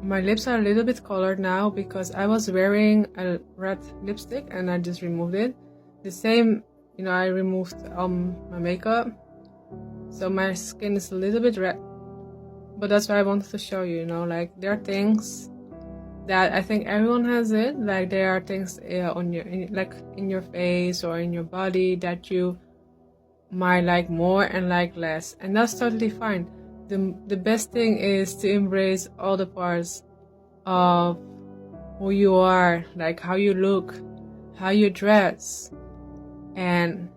My lips are a little bit colored now because I was wearing a red lipstick and I just removed it. The same, I removed my makeup, so my skin is a little bit red. But that's why I wanted to show you, like there are things that I think everyone has it. Like there are things in your face or in your body that you might like more and like less, and that's totally fine. The best thing is to embrace all the parts of who you are, like how you look, how you dress, and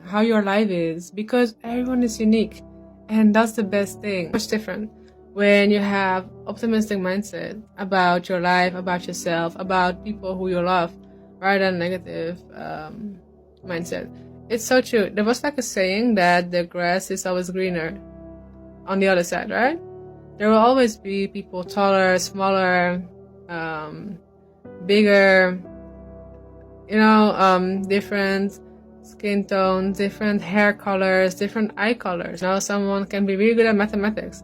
how your life is, because everyone is unique, and that's the best thing. Much different when you have optimistic mindset about your life, about yourself, about people who you love, rather than negative mindset. It's so true. There was like a saying that the grass is always greener on the other side, right? There will always be people taller, smaller, bigger, different skin tones, different hair colors, different eye colors. Someone can be really good at mathematics.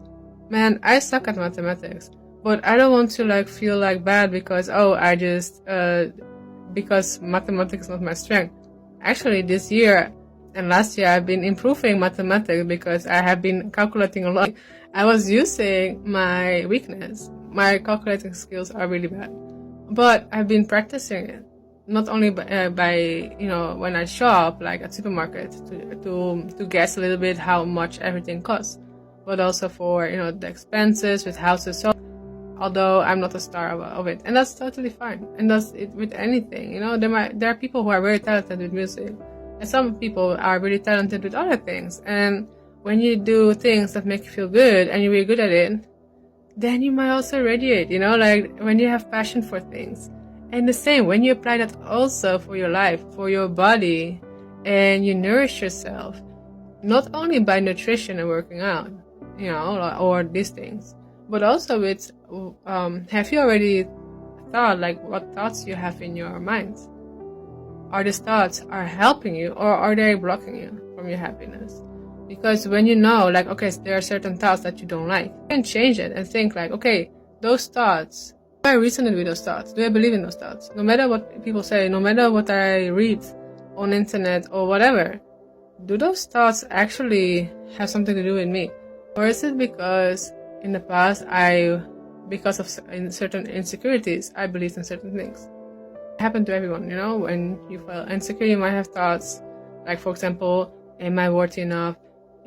Man, I suck at mathematics, but I don't want to feel bad because because mathematics is not my strength. Actually, this year and last year I've been improving mathematics because I have been calculating a lot. I was using my weakness. My calculating skills are really bad, but I've been practicing it. Not only by when I shop like at supermarket to guess a little bit how much everything costs, but also for the expenses with houses. So although I'm not a star of it, and that's totally fine, and that's it with anything. There are people who are very talented with music, and some people are really talented with other things. And when you do things that make you feel good and you're really good at it, then you might also radiate, like when you have passion for things. And the same, when you apply that also for your life, for your body, and you nourish yourself, not only by nutrition and working out, or these things, but also with, have you already thought what thoughts you have in your mind? Are these thoughts are helping you, or are they blocking you from your happiness? Because when okay, there are certain thoughts that you don't like, you can change it and think okay, those thoughts, do I resonate with those thoughts? Do I believe in those thoughts? No matter what people say, no matter what I read on internet or whatever, do those thoughts actually have something to do with me? Or is it because in the past because of certain insecurities, I believed in certain things? It happened to everyone, when you feel insecure, you might have thoughts like, for example, am I worthy enough?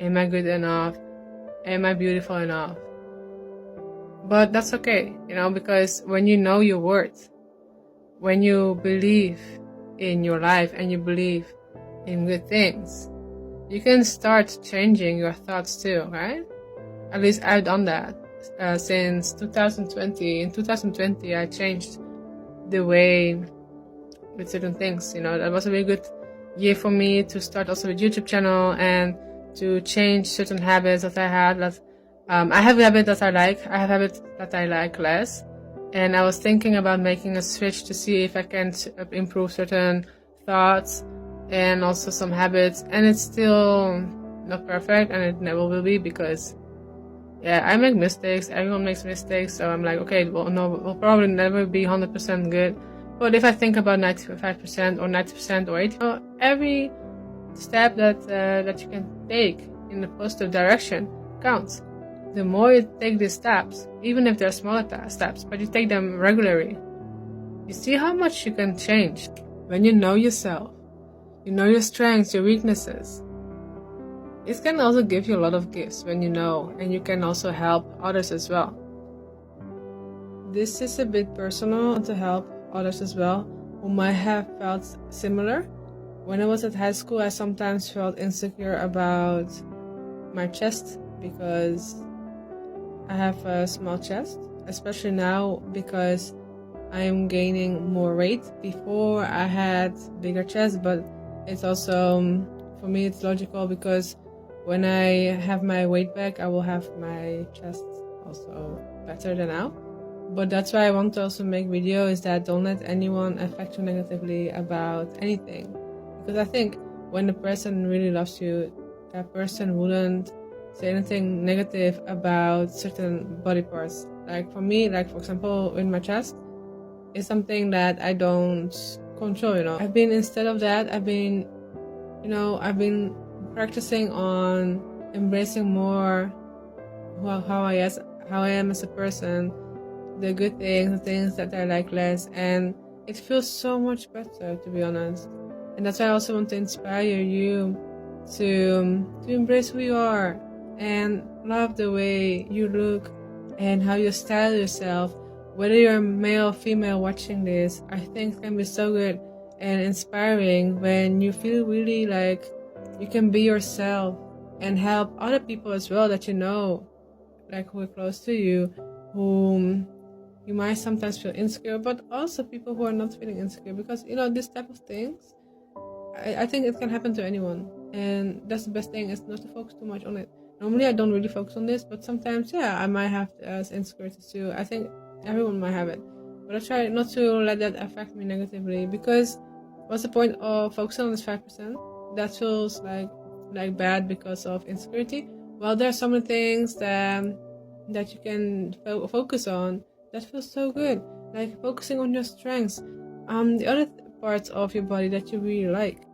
Am I good enough? Am I beautiful enough? But that's okay, because when you know your worth, when you believe in your life and you believe in good things, you can start changing your thoughts too, right? At least I've done that since 2020. In 2020, I changed the way with certain things. That was a really good year for me to start also with YouTube channel and to change certain habits that I had. I have habits that I like. I have habits that I like less. And I was thinking about making a switch to see if I can improve certain thoughts and also some habits. And it's still not perfect, and it never will be, because I make mistakes. Everyone makes mistakes. So I'm okay, we'll probably never be 100% good. But if I think about 95% or 90% or 80%, every step that you can take in the positive direction counts. The more you take these steps, even if they're smaller steps, but you take them regularly, you see how much you can change. When you know yourself, you know your strengths, your weaknesses, it can also give you a lot of gifts when you know, and you can also help others as well. This is a bit personal, to help others as well who might have felt similar. When I was at high school, I sometimes felt insecure about my chest because I have a small chest, especially now because I am gaining more weight. Before I had bigger chest, but it's also, for me, it's logical because when I have my weight back, I will have my chest also better than now. But that's why I want to also make video, is that don't let anyone affect you negatively about anything. Because I think when the person really loves you, that person wouldn't say anything negative about certain body parts Like for me, like for example, in my chest, is something that I don't control, you know. Instead of that, I've been practicing on embracing more how I am as a person, the good things, the things that I like less, and it feels so much better, to be honest. And that's why I also want to inspire you to embrace who you are and love the way you look and how you style yourself. Whether you're male or female watching this, I think it can be so good and inspiring when you feel really like you can be yourself and help other people as well that you know, like who are close to you, whom you might sometimes feel insecure, but also people who are not feeling insecure, because this type of things, I think it can happen to anyone, and that's the best thing, is not to focus too much on it. Normally I don't really focus on this, but sometimes I might have insecurities too. I think everyone might have it, but I try not to let that affect me negatively, because what's the point of focusing on this 5% that feels like bad because of insecurity? Well, there are so many things that you can focus on that feels so good, like focusing on your strengths, the other parts of your body that you really like.